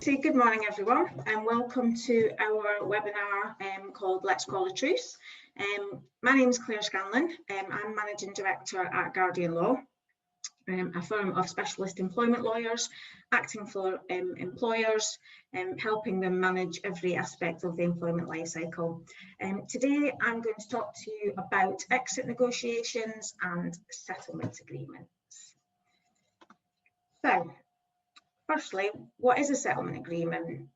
say good morning everyone and welcome to our webinar called Let's Call a Truce. My name is Scanlan. I'm Managing Director at Guardian Law, a firm of specialist employment lawyers acting for employers, helping them manage every aspect of the employment life cycle. Today I'm going to talk to you about exit negotiations and settlement agreements. So, firstly, what is a settlement agreement?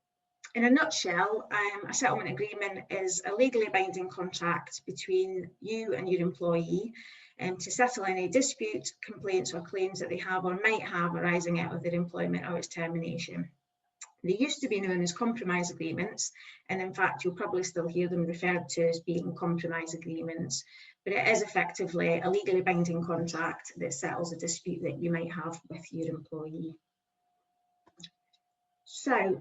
In a nutshell, a settlement agreement is a legally binding contract between you and your employee to settle any dispute, complaints or claims that they have or might have arising out of their employment or its termination. They used to be known as compromise agreements, and in fact you'll probably still hear them referred to as being compromise agreements, but it is effectively a legally binding contract that settles a dispute that you might have with your employee. So,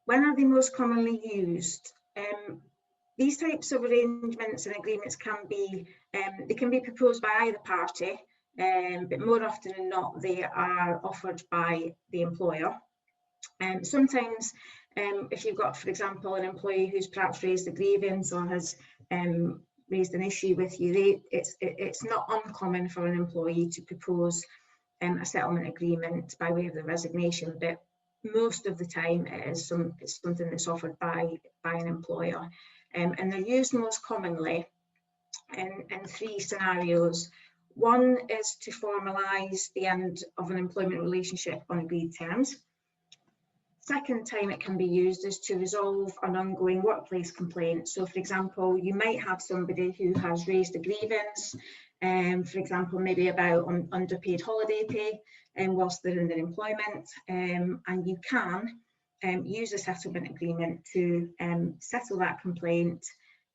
when are they most commonly used? These types of arrangements and agreements can be proposed by either party, but more often than not they are offered by the employer. Sometimes if you've got, for example, an employee who's perhaps raised a grievance or has raised an issue with you, it's not uncommon for an employee to propose a settlement agreement by way of the resignation, but most of the time it's something that's offered by an employer, and they're used most commonly in three scenarios. One is to formalise the end of an employment relationship on agreed terms. Second time it can be used is to resolve an ongoing workplace complaint. So, for example, you might have somebody who has raised a grievance, for example, maybe about underpaid holiday pay whilst they're in their employment, and you can use a settlement agreement to settle that complaint,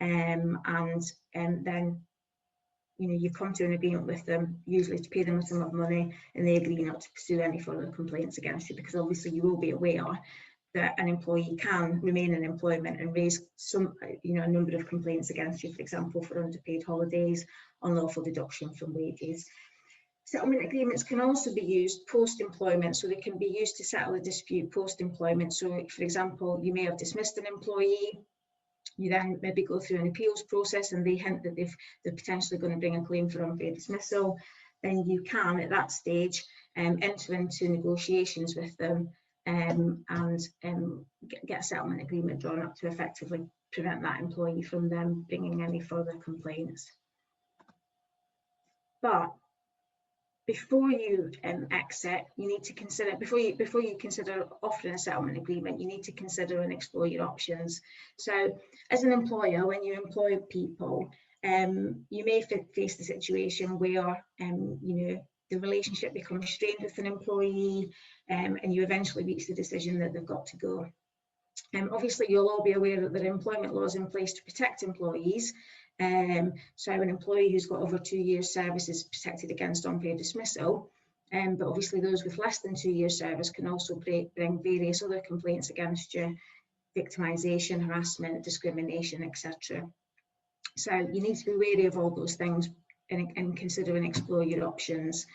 and then you come to an agreement with them, usually to pay them a sum of money, and they agree not to pursue any further complaints against you, because obviously you will be aware that an employee can remain in employment and raise a number of complaints against you, for example, for underpaid holidays, unlawful deduction from wages. Settlement agreements can also be used post-employment, so they can be used to settle a dispute post-employment. So, for example, you may have dismissed an employee, you then maybe go through an appeals process and they hint that they're potentially going to bring a claim for unfair dismissal. Then you can, at that stage, enter into negotiations with them and get a settlement agreement drawn up to effectively prevent that employee from them bringing any further complaints. But before you exit, you need to consider, before you consider offering a settlement agreement, you need to consider and explore your options. So, as an employer, when you employ people, you may face the situation where the relationship becomes strained with an employee, and you eventually reach the decision that they've got to go. Obviously, you'll all be aware that there are employment laws in place to protect employees. So an employee who's got over 2 years service is protected against unfair dismissal, but obviously those with less than 2 years service can also bring various other complaints against you: victimisation, harassment, discrimination, etc. So you need to be wary of all those things and consider and explore your options.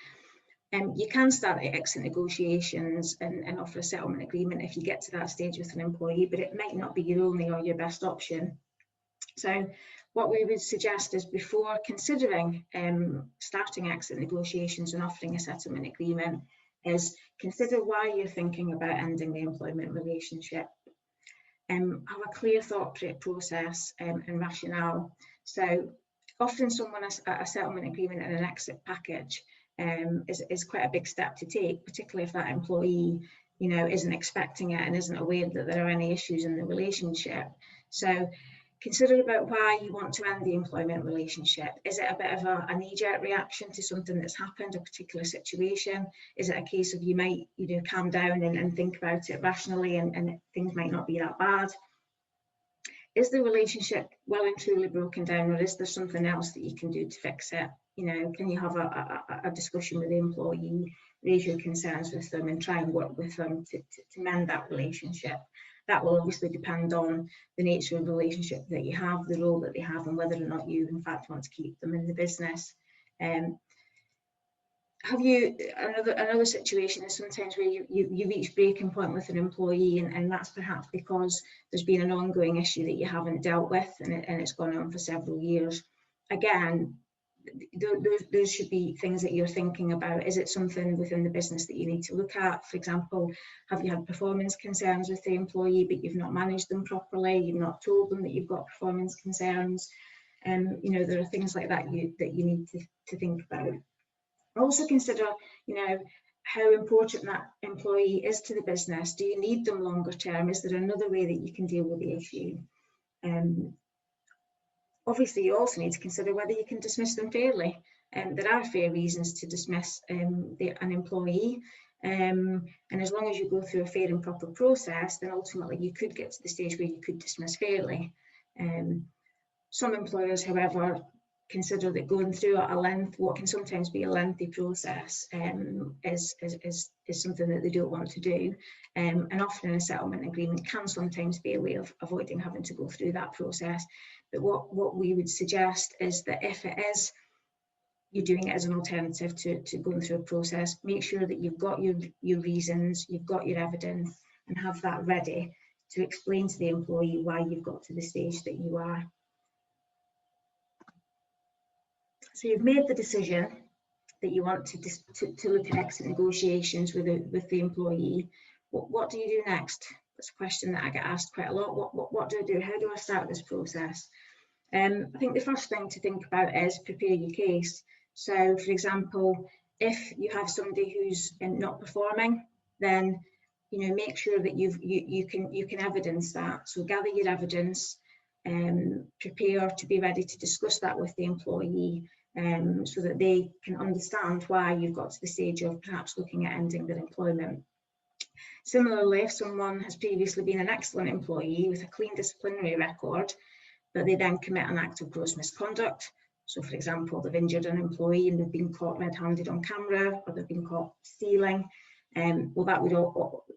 You can start exit negotiations and offer a settlement agreement if you get to that stage with an employee, but it might not be your only or your best option. So what we would suggest is, before considering starting exit negotiations and offering a settlement agreement, is consider why you're thinking about ending the employment relationship. Have a clear thought process and rationale. So often a settlement agreement and an exit package is quite a big step to take, particularly if that employee isn't expecting it and isn't aware that there are any issues in the relationship. So consider about why you want to end the employment relationship. Is it a bit of a knee-jerk reaction to something that's happened, a particular situation? Is it a case of you might calm down and think about it rationally and things might not be that bad? Is the relationship well and truly broken down, or is there something else that you can do to fix it? Can you have a discussion with the employee, raise your concerns with them and try and work with them to mend that relationship? That will obviously depend on the nature of the relationship that you have, the role that they have, and whether or not you in fact want to keep them in the business. have you, another situation is sometimes where you reach breaking point with an employee, and that's perhaps because there's been an ongoing issue that you haven't dealt with, and it's gone on for several years. Again, those should be things that you're thinking about. Is it something within the business that you need to look at? For example, have you had performance concerns with the employee, but you've not managed them properly? You've not told them that you've got performance concerns. You know, there are things like that you need to think about. Also consider, you know, how important that employee is to the business. Do you need them longer term? Is there another way that you can deal with the issue? Obviously, you also need to consider whether you can dismiss them fairly. There are fair reasons to dismiss an employee, and as long as you go through a fair and proper process, then ultimately you could get to the stage where you could dismiss fairly. Some employers, however, consider that going through what can sometimes be a lengthy process is something that they don't want to do, and often a settlement agreement can sometimes be a way of avoiding having to go through that process. But what we would suggest is that if it is you're doing it as an alternative to going through a process, make sure that you've got your reasons, you've got your evidence, and have that ready to explain to the employee why you've got to the stage that you are. So you've made the decision that you want to look at exit negotiations with the employee. What do you do next? That's a question that I get asked quite a lot. What do I do? How do I start this process? I think the first thing to think about is prepare your case. So, for example, if you have somebody who's not performing, then make sure that you can evidence that. So gather your evidence, prepare to be ready to discuss that with the employee, so that they can understand why you've got to the stage of perhaps looking at ending their employment. Similarly, if someone has previously been an excellent employee with a clean disciplinary record, but they then commit an act of gross misconduct, so for example, they've injured an employee and they've been caught red-handed on camera, or they've been caught stealing, well, that would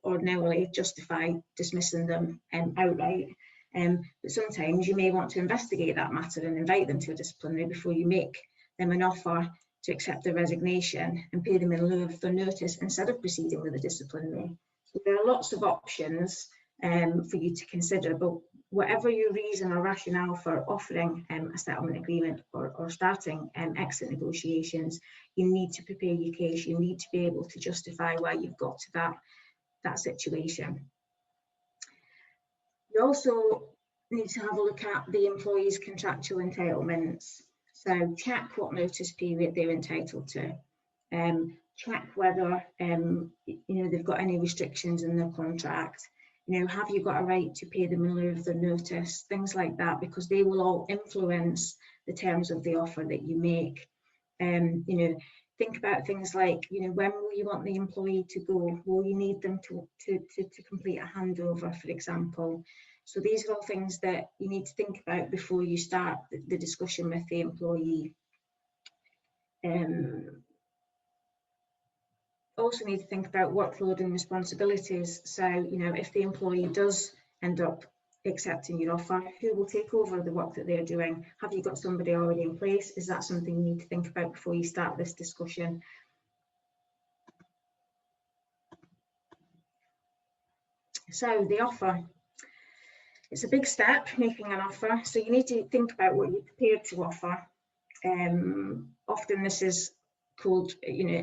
ordinarily justify dismissing them outright. But sometimes you may want to investigate that matter and invite them to a disciplinary before you make them an offer to accept their resignation and pay them in lieu of their notice instead of proceeding with a disciplinary. So there are lots of options for you to consider, but whatever your reason or rationale for offering a settlement agreement or starting exit negotiations, you need to prepare your case. You need to be able to justify why you've got to that situation. You also need to have a look at the employee's contractual entitlements. So check what notice period they're entitled to. Check whether they've got any restrictions in their contract. Have you got a right to pay them in lieu of their notice? Things like that, because they will all influence the terms of the offer that you make. Think about things like, when will you want the employee to go? Will you need them to complete a handover, for example? So these are all things that you need to think about before you start the discussion with the employee. Also need to think about workload and responsibilities. So, if the employee does end up accepting your offer, who will take over the work that they're doing? Have you got somebody already in place? Is that something you need to think about before you start this discussion? So the offer. It's a big step, making an offer. So you need to think about what you're prepared to offer. Often this is called,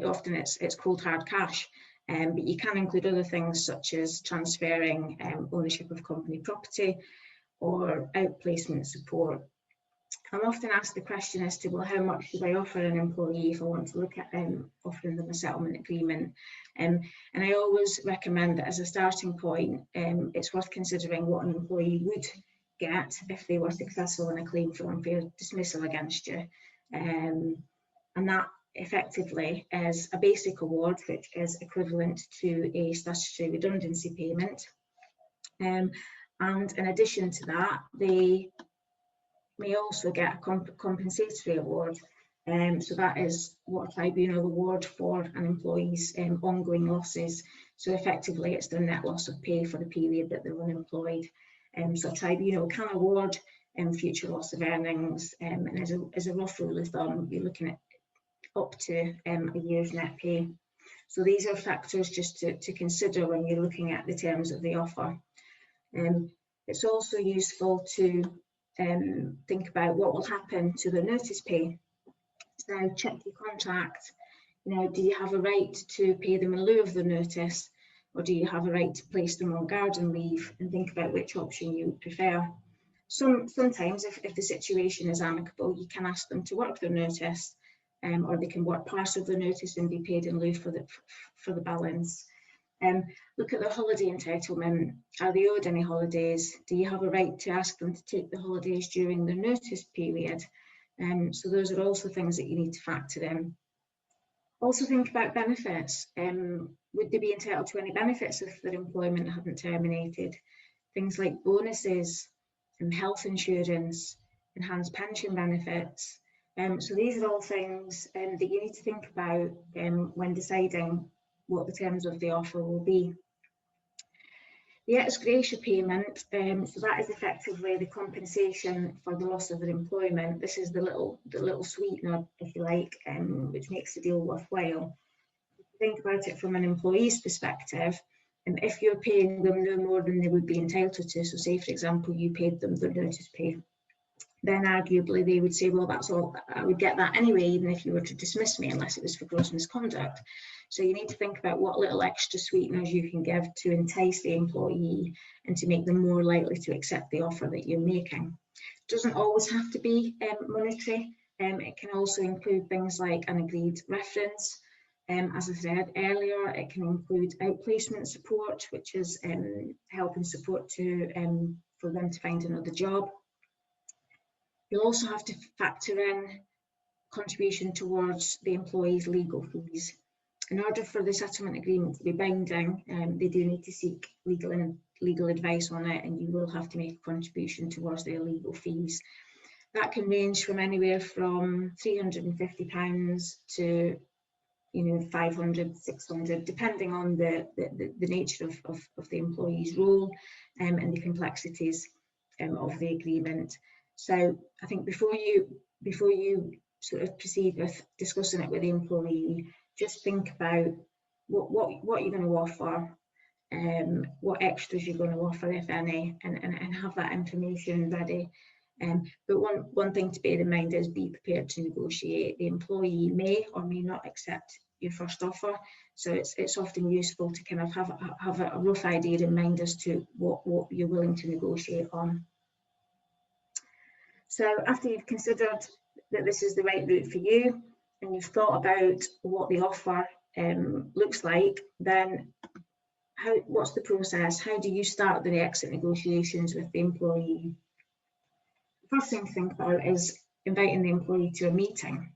often it's called hard cash, but you can include other things such as transferring ownership of company property or outplacement support. I'm often asked the question as to, well, how much should I offer an employee if I want to look at offering them a settlement agreement? And I always recommend that as a starting point, it's worth considering what an employee would get if they were successful in a claim for unfair dismissal against you. And that effectively is a basic award, which is equivalent to a statutory redundancy payment. And in addition to that, they may also get a compensatory award. So that is what a tribunal award for an employee's ongoing losses. So effectively it's their net loss of pay for the period that they're unemployed. So a tribunal can award future loss of earnings, and as a rough rule of thumb, you're looking at up to a year's net pay. So these are factors just to consider when you're looking at the terms of the offer. It's also useful to think about what will happen to the notice pay. So check your contract. You know, do you have a right to pay them in lieu of the notice, or do you have a right to place them on garden leave, and think about which option you would prefer. Sometimes if the situation is amicable, you can ask them to work their notice, or they can work part of the notice and be paid in lieu for the balance. Look at their holiday entitlement. Are they owed any holidays? Do you have a right to ask them to take the holidays during the notice period? So those are also things that you need to factor in. Also think about benefits. Would they be entitled to any benefits if their employment hadn't terminated? Things like bonuses and health insurance, enhanced pension benefits. So these are all things that you need to think about when deciding what the terms of the offer will be. The ex gratia payment, so that is effectively the compensation for the loss of their employment. This is the little sweetener, if you like, which makes the deal worthwhile. Think about it from an employee's perspective, and if you're paying them no more than they would be entitled to, so say for example you paid them their notice pay, then arguably they would say, well, that's all, I would get that anyway, even if you were to dismiss me, unless it was for gross misconduct. So you need to think about what little extra sweeteners you can give to entice the employee and to make them more likely to accept the offer that you're making. It doesn't always have to be monetary. It can also include things like an agreed reference. As I said earlier, it can include outplacement support, which is help and support for them to find another job. You'll also have to factor in contribution towards the employee's legal fees. In order for the settlement agreement to be binding, they do need to seek legal advice on it, and you will have to make a contribution towards their legal fees. That can range from anywhere from £350 to 500, 600, depending on the nature of the employee's role and the complexities of the agreement. So I think before you sort of proceed with discussing it with the employee, just think about what you're going to offer, what extras you're going to offer, if any, and have that information ready. But one thing to bear in mind is be prepared to negotiate. The employee may or may not accept your first offer, so it's often useful to kind of have a rough idea in mind as to what you're willing to negotiate on. So after you've considered that this is the right route for you, and you've thought about what the offer looks like, then what's the process? How do you start the exit negotiations with the employee? The first thing to think about is inviting the employee to a meeting.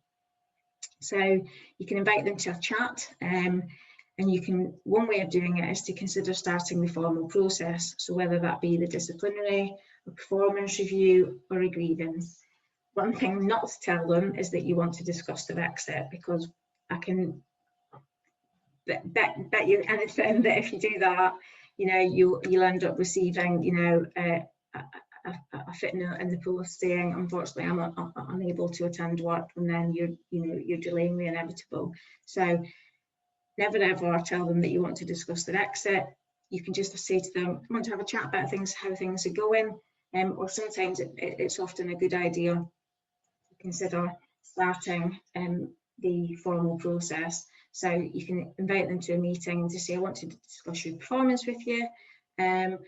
So you can invite them to a chat, and one way of doing it is to consider starting the formal process. So whether that be the disciplinary, a performance review, or a grievance. One thing not to tell them is that you want to discuss their exit, because I can bet you anything that if you do that, you'll end up receiving, a footnote in the post saying, unfortunately, I'm unable to attend work, and then you're delaying the inevitable. So never ever tell them that you want to discuss their exit. You can just say to them, I want to have a chat about how things are going, or sometimes it's often a good idea to consider starting the formal process. So you can invite them to a meeting to say, I want to discuss your performance with you, and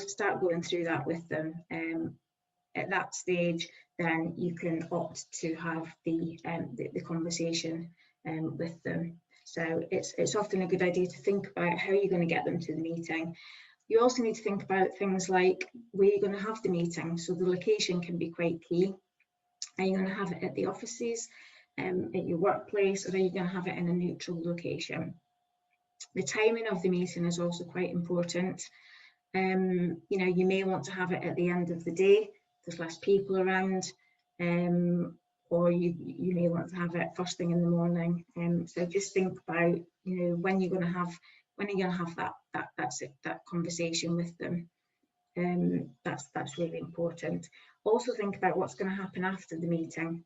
start going through that with them. At that stage, then you can opt to have the conversation with them. So it's often a good idea to think about how you're going to get them to the meeting. You also need to think about things like where you're going to have the meeting. So the location can be quite key. Are you going to have it at the offices, at your workplace, or are you going to have it in a neutral location? The timing of the meeting is also quite important. You may want to have it at the end of the day. There's less people around, or you may want to have it first thing in the morning. So just think about when you're going to have that conversation with them. That's really important. Also think about what's going to happen after the meeting.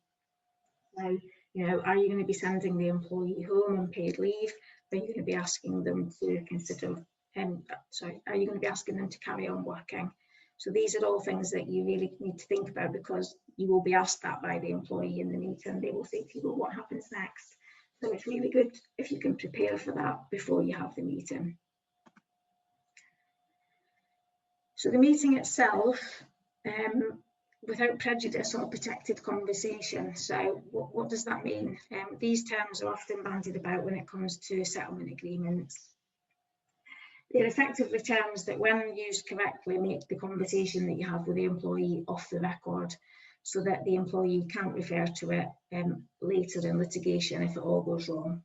So You know, are you going to be sending the employee home on paid leave? Are you going to be asking them to consider, are you going to be asking them to carry on working? So these are all things that you really need to think about, because you will be asked that by the employee in the meeting. They will say to you, well, what happens next? So it's really good if you can prepare for that before you have the meeting. So the meeting itself, without prejudice or protected conversation. So what does that mean? These terms are often bandied about when it comes to settlement agreements. They're effectively terms that, when used correctly, make the conversation that you have with the employee off the record, so that the employee can't refer to it later in litigation if it all goes wrong.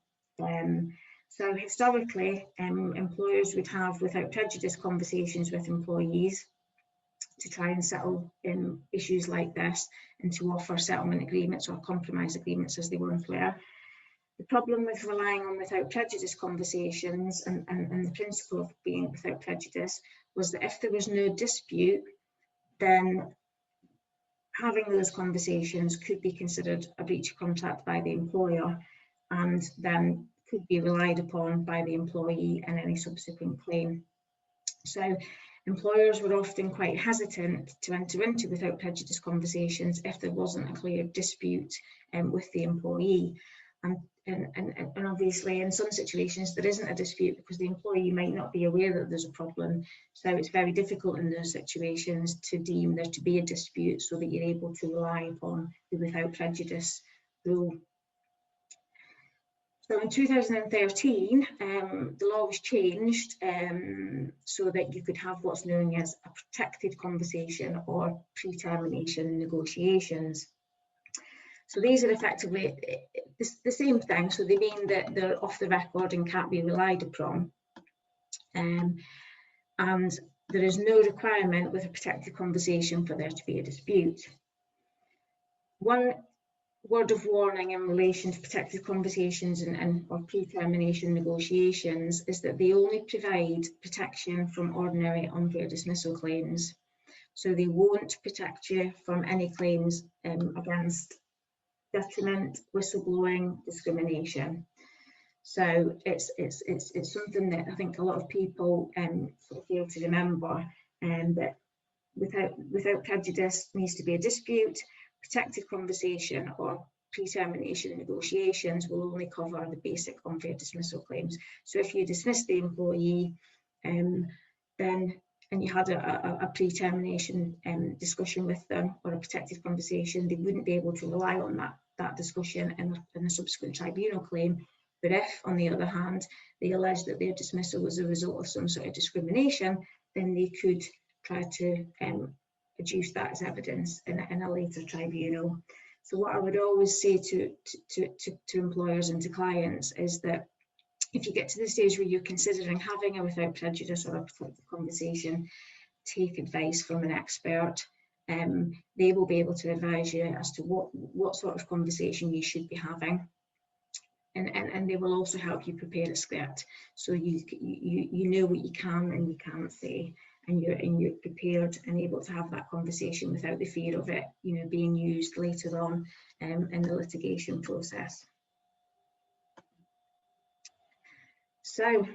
So historically, employers would have without prejudice conversations with employees to try and settle issues like this, and to offer settlement agreements or compromise agreements, as they once were. The problem with relying on without prejudice conversations and the principle of being without prejudice was that if there was no dispute, then having those conversations could be considered a breach of contract by the employer, and then could be relied upon by the employee in any subsequent claim. So employers were often quite hesitant to enter into without prejudice conversations if there wasn't a clear dispute with the employee. And obviously in some situations there isn't a dispute because the employee might not be aware that there's a problem. So it's very difficult in those situations to deem there to be a dispute, so that you're able to rely upon the without prejudice rule. So in 2013, the law was changed so that you could have what's known as a protected conversation or pre-termination negotiations. So these are effectively the same thing. So they mean that they're off the record and can't be relied upon. And there is no requirement with a protected conversation for there to be a dispute. One word of warning in relation to protected conversations or pre-termination negotiations is that they only provide protection from ordinary unfair dismissal claims. So they won't protect you from any claims against detriment, whistleblowing, discrimination. So it's something that I think a lot of people sort of fail to remember, that without prejudice needs to be a dispute. Protected conversation or pre-termination negotiations will only cover the basic unfair dismissal claims. So if you dismiss the employee then and you had a pre-termination discussion with them, or a protected conversation, they wouldn't be able to rely on that discussion in a subsequent tribunal claim. But if, on the other hand, they allege that their dismissal was a result of some sort of discrimination, then they could try to adduce that as evidence in a later tribunal. So what I would always say to employers and to clients is that if you get to the stage where you're considering having a without prejudice or a protected conversation, take advice from an expert. They will be able to advise you as to what sort of conversation you should be having. And they will also help you prepare a script, so you know what you can and you can't say, and you're prepared and able to have that conversation without the fear of it, being used later on in the litigation process. So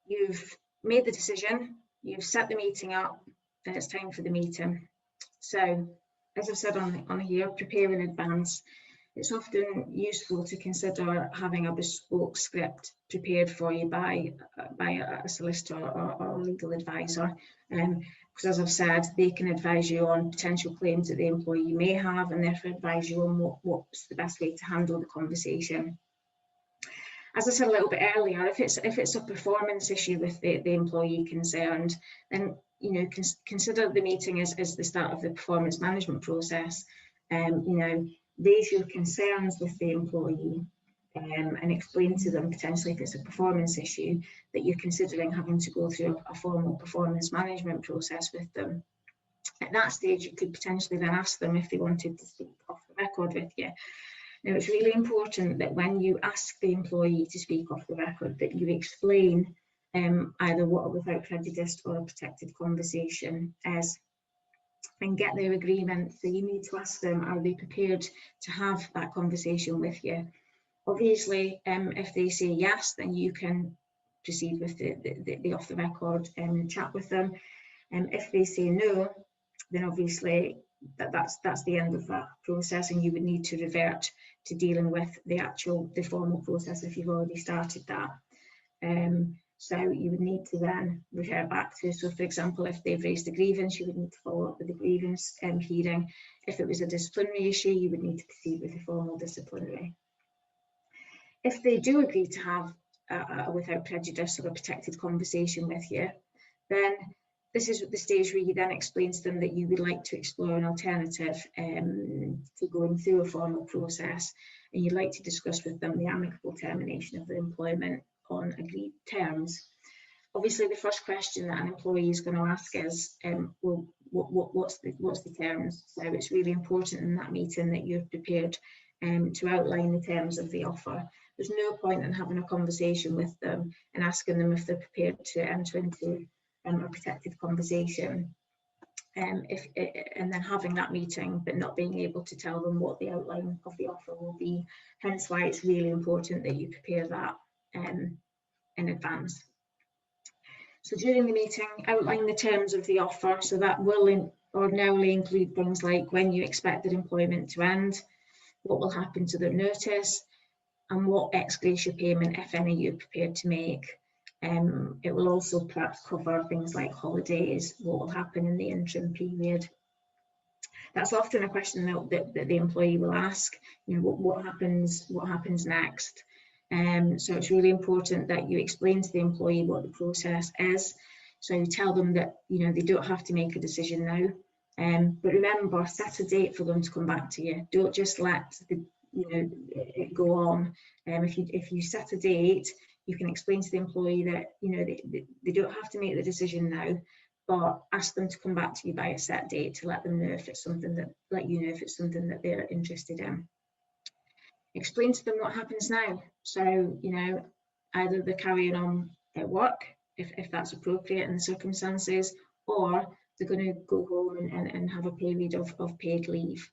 you've made the decision, you've set the meeting up, and it's time for the meeting. So as I've said on here, prepare in advance. It's often useful to consider having a bespoke script prepared for you by a solicitor or a legal advisor, because as I've said, they can advise you on potential claims that the employee may have, and therefore advise you on what's the best way to handle the conversation. As I said a little bit earlier, if it's a performance issue with the employee concerned, then consider the meeting as the start of the performance management process. Raise your concerns with the employee and explain to them, potentially if it's a performance issue, that you're considering having to go through a formal performance management process with them. At that stage, you could potentially then ask them if they wanted to speak off the record with you. Now, it's really important that when you ask the employee to speak off the record, that you explain either what a without prejudice or a protected conversation is. and get their agreement. So you need to ask them, are they prepared to have that conversation with you? Obviously, if they say yes, then you can proceed with the off the record chat with them. And if they say no, then obviously that's the end of that process, and you would need to revert to dealing with the formal process if you've already started that. So you would need to then refer back to, so for example, if they've raised a grievance, you would need to follow up with the grievance hearing. If it was a disciplinary issue, you would need to proceed with a formal disciplinary. If they do agree to have a without prejudice or a protected conversation with you, then this is the stage where you then explain to them that you would like to explore an alternative to going through a formal process, and you'd like to discuss with them the amicable termination of the employment on agreed terms. Obviously, the first question that an employee is going to ask is, well, what's the terms? So it's really important in that meeting that you're prepared to outline the terms of the offer. There's no point in having a conversation with them and asking them if they're prepared to enter into a protected conversation, and then having that meeting but not being able to tell them what the outline of the offer will be. Hence why it's really important that you prepare that in advance. So during the meeting, outline the terms of the offer. So that will ordinarily include things like when you expect their employment to end, what will happen to their notice, and what ex gratia payment, if any, you're prepared to make. It will also perhaps cover things like holidays, what will happen in the interim period. That's often a question that the employee will ask, you know, what happens next. So it's really important that you explain to the employee what the process is. So you tell them that, you know, they don't have to make a decision now. But remember, set a date for them to come back to you. Don't just let it go on. If you set a date, you can explain to the employee that, you know, they don't have to make the decision now, but ask them to come back to you by a set date to let them know if it's something that, they're interested in. Explain to them what happens now. So, you know, either they're carrying on at work, if that's appropriate in the circumstances, or they're going to go home and have a period of paid leave.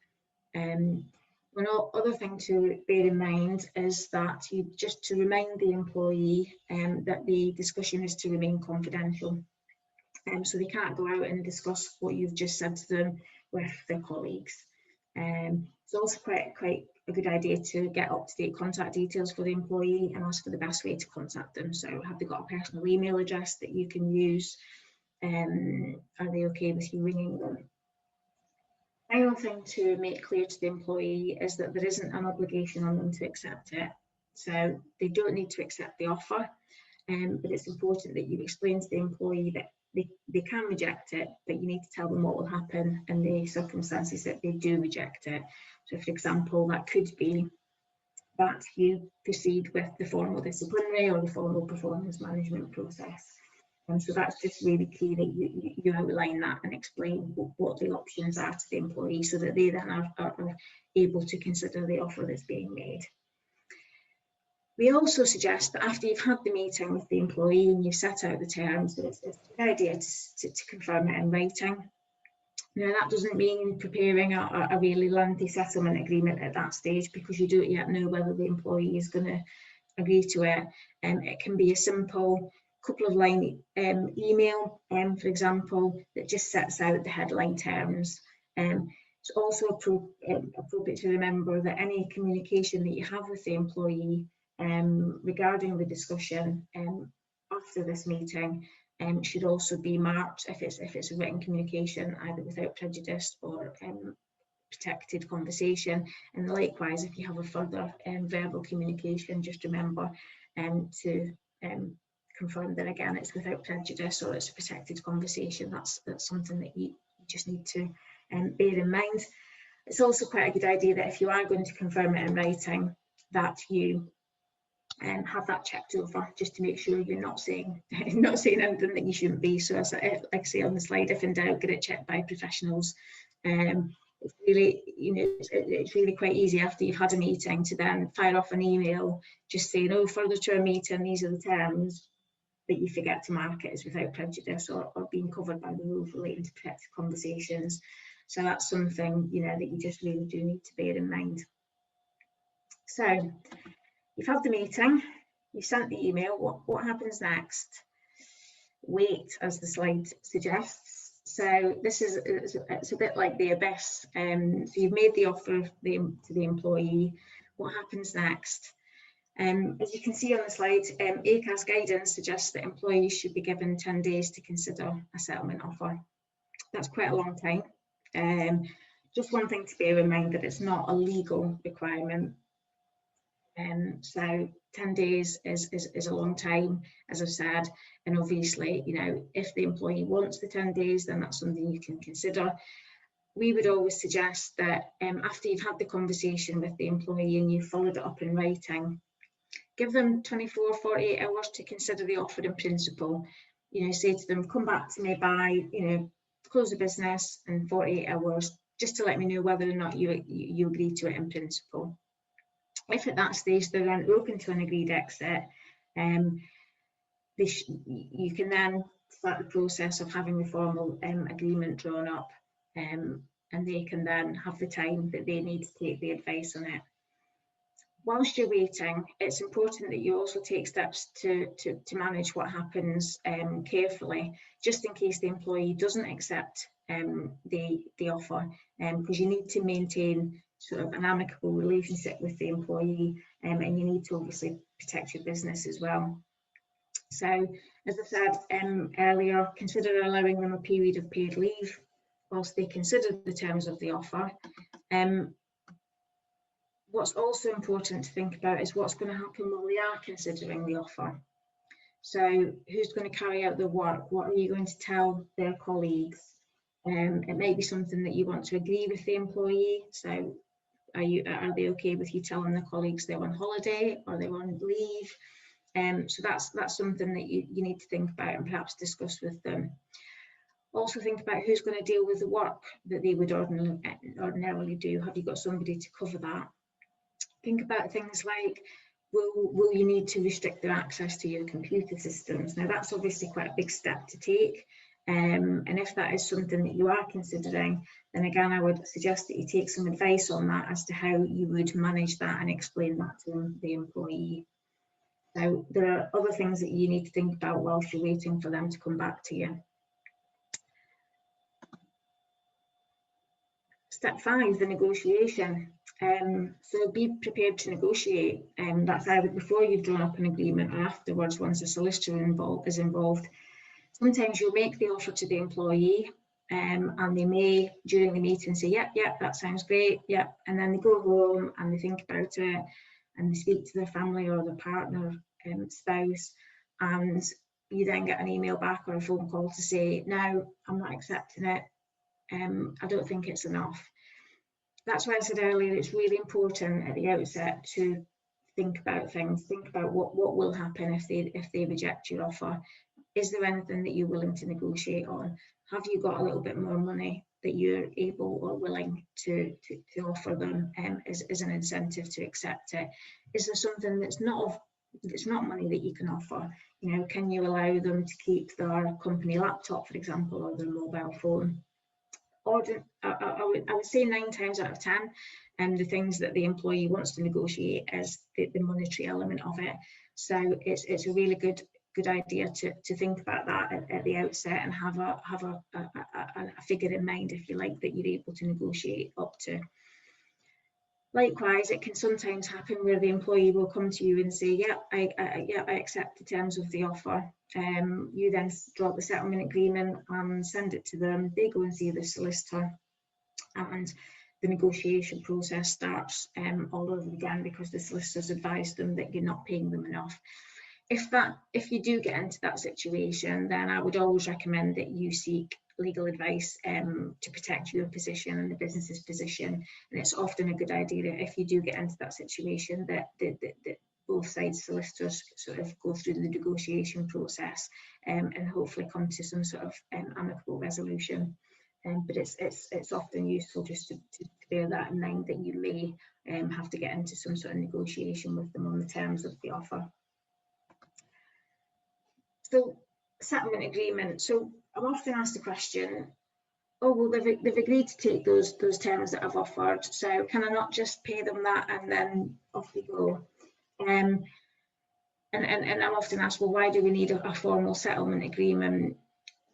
One other thing to bear in mind is that just to remind the employee that the discussion is to remain confidential. So they can't go out and discuss what you've just said to them with their colleagues. It's also quite a good idea to get up-to-date contact details for the employee and ask for the best way to contact them. So have they got a personal email address that you can use? Are they okay with you ringing them? Final thing to make clear to the employee is that there isn't an obligation on them to accept it. So they don't need to accept the offer, but it's important that you explain to the employee that they can reject it, but you need to tell them what will happen in the circumstances that they do reject it. So for example, that could be that you proceed with the formal disciplinary or the formal performance management process. And so that's just really key that you outline that and explain what the options are to the employee, so that they then are able to consider the offer that's being made. We also suggest that after you've had the meeting with the employee and you've set out the terms, that it's a good idea to confirm it in writing. Now, that doesn't mean preparing a really lengthy settlement agreement at that stage, because you don't yet know whether the employee is going to agree to it. It can be a simple couple of line email, for example, that just sets out the headline terms. It's also appropriate to remember that any communication that you have with the employee regarding the discussion after this meeting should also be marked, if it's a written communication, either without prejudice or protected conversation. And likewise, if you have a further verbal communication, just remember to confirm that again it's without prejudice or it's a protected conversation. That's something that you just need to bear in mind. It's also quite a good idea that if you are going to confirm it in writing, that you have that checked over, just to make sure you're not saying anything that you shouldn't be. So as like I say on the slide, if in doubt, get it checked by professionals. It's really, it's really quite easy after you've had a meeting to then fire off an email just saying, oh, further to our meeting, these are the terms. that you forget to mark it as without prejudice or being covered by the rules relating to protected conversations. So that's something, you know, that you just really do need to bear in mind. So you've had the meeting, you sent the email, what happens next? Wait, as the slide suggests. So this is, it's a bit like the abyss. So you've made the offer to the employee. What happens next? As you can see on the slide, ACAS guidance suggests that employees should be given 10 days to consider a settlement offer. That's quite a long time. Just one thing to bear in mind, that it's not a legal requirement. So 10 days is a long time, as I've said, and obviously, you know, if the employee wants the 10 days, then that's something you can consider. We would always suggest that after you've had the conversation with the employee and you've followed it up in writing, give them 24 or 48 hours to consider the offer in principle. You know, say to them, come back to me by, you know, close the business in 48 hours, just to let me know whether or not you agree to it in principle. If at that stage they're then open to an agreed exit, you can then start the process of having the formal agreement drawn up, and they can then have the time that they need to take the advice on it. Whilst you're waiting, it's important that you also take steps to manage what happens carefully, just in case the employee doesn't accept the offer, because you need to maintain sort of an amicable relationship with the employee, and you need to obviously protect your business as well. So, as I said earlier, consider allowing them a period of paid leave whilst they consider the terms of the offer. What's also important to think about is what's going to happen when we are considering the offer. So who's going to carry out the work? What are you going to tell their colleagues? It may be something that you want to agree with the employee. So are they okay with you telling the colleagues they're on holiday or they're on leave? So that's something that you need to think about and perhaps discuss with them. Also think about who's going to deal with the work that they would ordinarily do. Have you got somebody to cover that? Think about things like, will you need to restrict their access to your computer systems? Now that's obviously quite a big step to take, and if that is something that you are considering, then again I would suggest that you take some advice on that as to how you would manage that and explain that to the employee. So there are other things that you need to think about whilst you're waiting for them to come back to you. Step 5, the negotiation. So be prepared to negotiate, and that's either before you've drawn up an agreement or afterwards once a solicitor is involved. Sometimes you'll make the offer to the employee, and they may during the meeting say, yep, that sounds great, yep, and then they go home and they think about it and they speak to their family or their partner, spouse, and you then get an email back or a phone call to say, no, I'm not accepting it, I don't think it's enough. That's why I said earlier, it's really important at the outset to think about things, think about what will happen if they reject your offer. Is there anything that you're willing to negotiate on? Have you got a little bit more money that you're able or willing to offer them as an incentive to accept it? Is there something that's not money that you can offer? You know, can you allow them to keep their company laptop, for example, or their mobile phone? Or I would say 9 times out of 10, the things that the employee wants to negotiate is the monetary element of it. So it's a really good idea to think about that at the outset and have a figure in mind, if you like, that you're able to negotiate up to. Likewise, it can sometimes happen where the employee will come to you and say, yeah, I accept the terms of the offer. You then draw the settlement agreement and send it to them. They go and see the solicitor, and the negotiation process starts all over again because the solicitors advised them that you're not paying them enough. If you do get into that situation, then I would always recommend that you seek legal advice to protect your position and the business's position. And it's often a good idea that if you do get into that situation, that both sides solicitors sort of go through the negotiation process and hopefully come to some sort of amicable resolution. But it's often useful just to bear that in mind, that you may have to get into some sort of negotiation with them on the terms of the offer. So settlement agreement. So I'm often asked the question, oh, well, they've agreed to take those terms that I've offered, so can I not just pay them that and then off we go? And I'm often asked, well, why do we need a formal settlement agreement?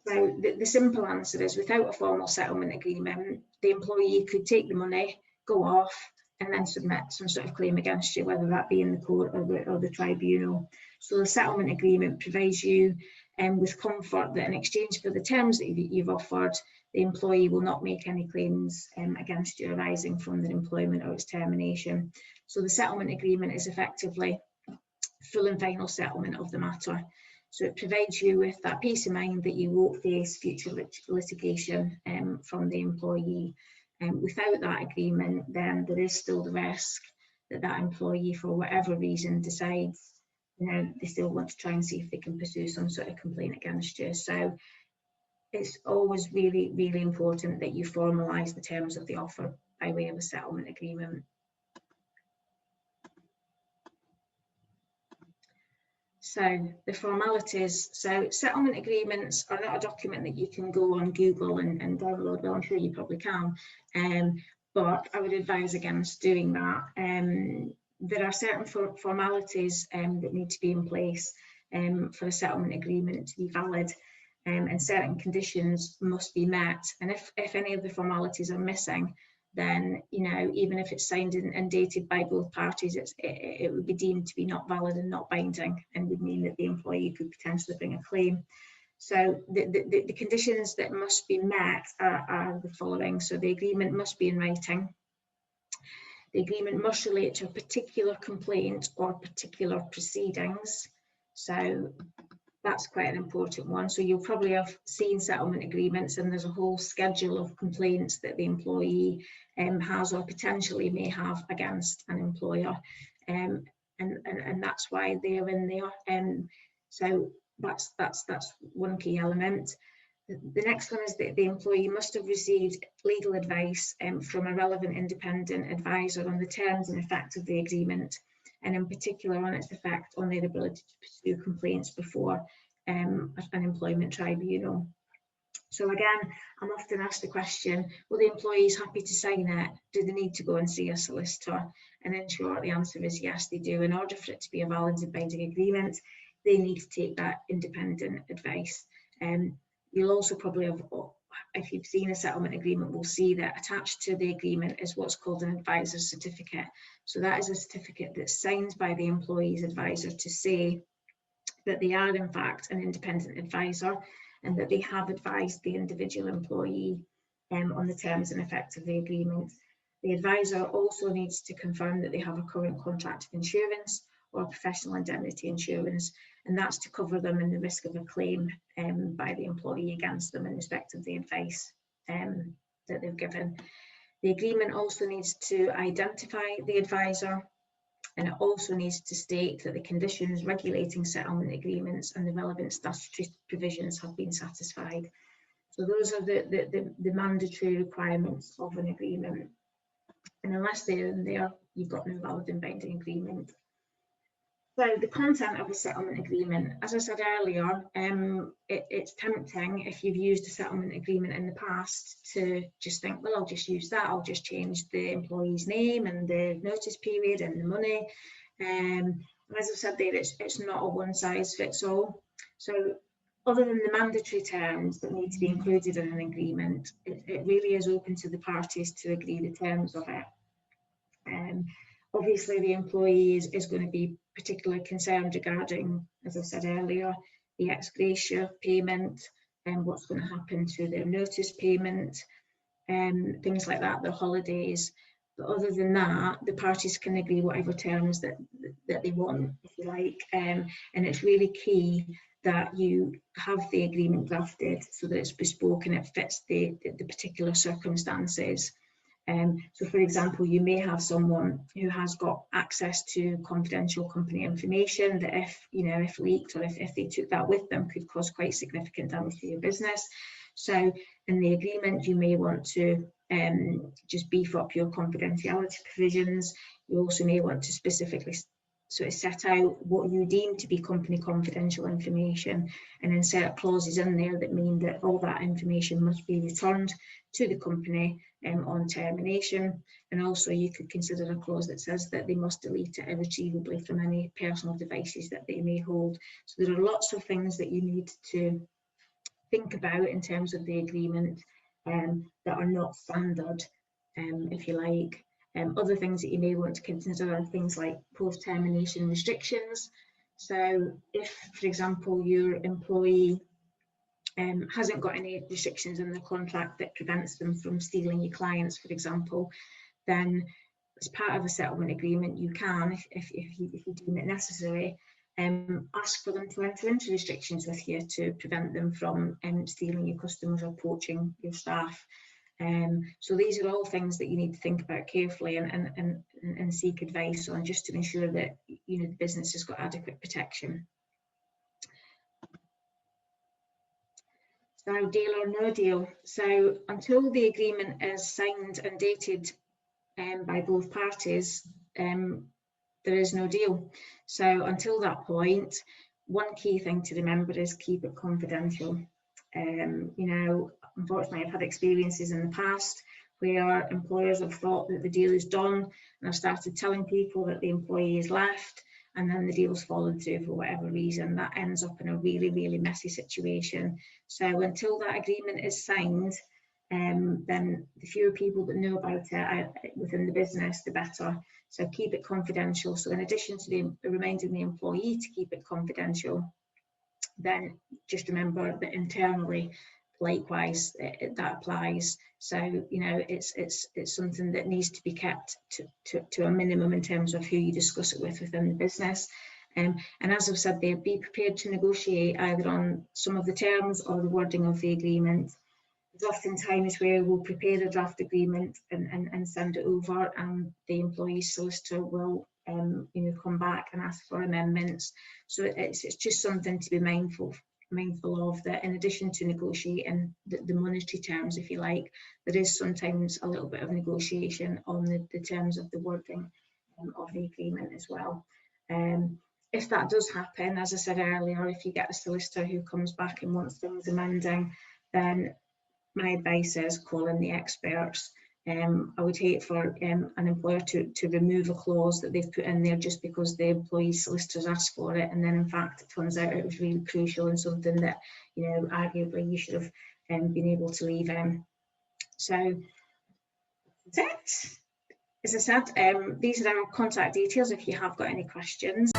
So the simple answer is, without a formal settlement agreement, the employee could take the money, go off, and then submit some sort of claim against you, whether that be in the court or the tribunal. So the settlement agreement provides you with comfort that in exchange for the terms that you've offered, the employee will not make any claims against you arising from their employment or its termination. So the settlement agreement is effectively full and final settlement of the matter. So it provides you with that peace of mind that you won't face future litigation from the employee. Without that agreement, then there is still the risk that that employee, for whatever reason, decides, you know, they still want to try and see if they can pursue some sort of complaint against you. So it's always really, really important that you formalise the terms of the offer by way of a settlement agreement. So the formalities. So settlement agreements are not a document that you can go on Google and download. Well, I'm sure you probably can, but I would advise against doing that. There are certain formalities that need to be in place for a settlement agreement to be valid, and certain conditions must be met. And if any of the formalities are missing, then, you know, even if it's signed and dated by both parties, it would be deemed to be not valid and not binding, and would mean that the employee could potentially bring a claim. So the conditions that must be met are the following. So the agreement must be in writing. The agreement must relate to a particular complaint or particular proceedings. So that's quite an important one. So you'll probably have seen settlement agreements, and there's a whole schedule of complaints that the employee has or potentially may have against an employer, and that's why they're in there. So that's one key element. The next one is that the employee must have received legal advice from a relevant independent advisor on the terms and effect of the agreement, and in particular on its effect on their ability to pursue complaints before an employment tribunal. So again, I'm often asked the question, well, the employee is happy to sign it, do they need to go and see a solicitor? And in short, the answer is yes, they do. In order for it to be a valid and binding agreement, they need to take that independent advice. You'll also probably have, if you've seen a settlement agreement, will see that attached to the agreement is what's called an advisor's certificate. So that is a certificate that's signed by the employee's advisor to say that they are in fact an independent advisor and that they have advised the individual employee on the terms and effect of the agreement. The advisor also needs to confirm that they have a current contract of insurance or professional indemnity insurance, and that's to cover them in the risk of a claim by the employee against them in respect of the advice that they've given. The agreement also needs to identify the advisor, and it also needs to state that the conditions regulating settlement agreements and the relevant statutory provisions have been satisfied. So those are the mandatory requirements of an agreement. And unless they're in there, you've got no valid and binding agreement. So the content of a settlement agreement, as I said earlier, it's tempting if you've used a settlement agreement in the past to just think, well, I'll just use that. I'll just change the employee's name and the notice period and the money. And as I've said there, it's not a one size fits all. So other than the mandatory terms that need to be included in an agreement, it really is open to the parties to agree the terms of it. Obviously, the employee is going to be particularly concerned regarding, as I said earlier, the ex gratia payment and what's going to happen to their notice payment, things like that, their holidays. But other than that, the parties can agree whatever terms that they want, if you like. And it's really key that you have the agreement drafted so that it's bespoke and it fits the particular circumstances. So, for example, you may have someone who has got access to confidential company information that if leaked or if they took that with them could cause quite significant damage to your business. So in the agreement, you may want to just beef up your confidentiality provisions. You also may want to specifically sort of set out what you deem to be company confidential information, and insert clauses in there that mean that all that information must be returned to the company on termination. And also you could consider a clause that says that they must delete it irretrievably from any personal devices that they may hold. So there are lots of things that you need to think about in terms of the agreement that are not standard, if you like. Other things that you may want to consider are things like post-termination restrictions. So if, for example, your employee hasn't got any restrictions in the contract that prevents them from stealing your clients, for example, then as part of a settlement agreement, you can, if you deem it necessary, ask for them to enter into restrictions with you to prevent them from stealing your customers or poaching your staff. So these are all things that you need to think about carefully and seek advice on, just to ensure that the business has got adequate protection. So deal or no deal. So until the agreement is signed and dated by both parties, there is no deal. So until that point, one key thing to remember is keep it confidential. Unfortunately, I've had experiences in the past where employers have thought that the deal is done and have started telling people that the employee is left, and then the deal's fallen through for whatever reason. That ends up in a really, really messy situation. So until that agreement is signed, then the fewer people that know about it within the business, the better. So keep it confidential. So in addition to reminding the employee to keep it confidential, then just remember that internally, likewise, that applies. So it's something that needs to be kept to a minimum in terms of who you discuss it with within the business. And as I've said there, be prepared to negotiate either on some of the terms or the wording of the agreement. There's often times where we'll prepare a draft agreement and send it over, and the employee solicitor will come back and ask for amendments. So it's just something to be mindful of, that in addition to negotiating the monetary terms, if you like, there is sometimes a little bit of negotiation on the terms of the wording of the agreement as well. If that does happen, as I said earlier, if you get a solicitor who comes back and wants things amending, then my advice is call in the experts. I would hate for an employer to remove a clause that they've put in there just because the employee solicitors asked for it, and then in fact it turns out it was really crucial and something that arguably you should have been able to leave in. So that's it. As I said, these are our contact details if you have got any questions.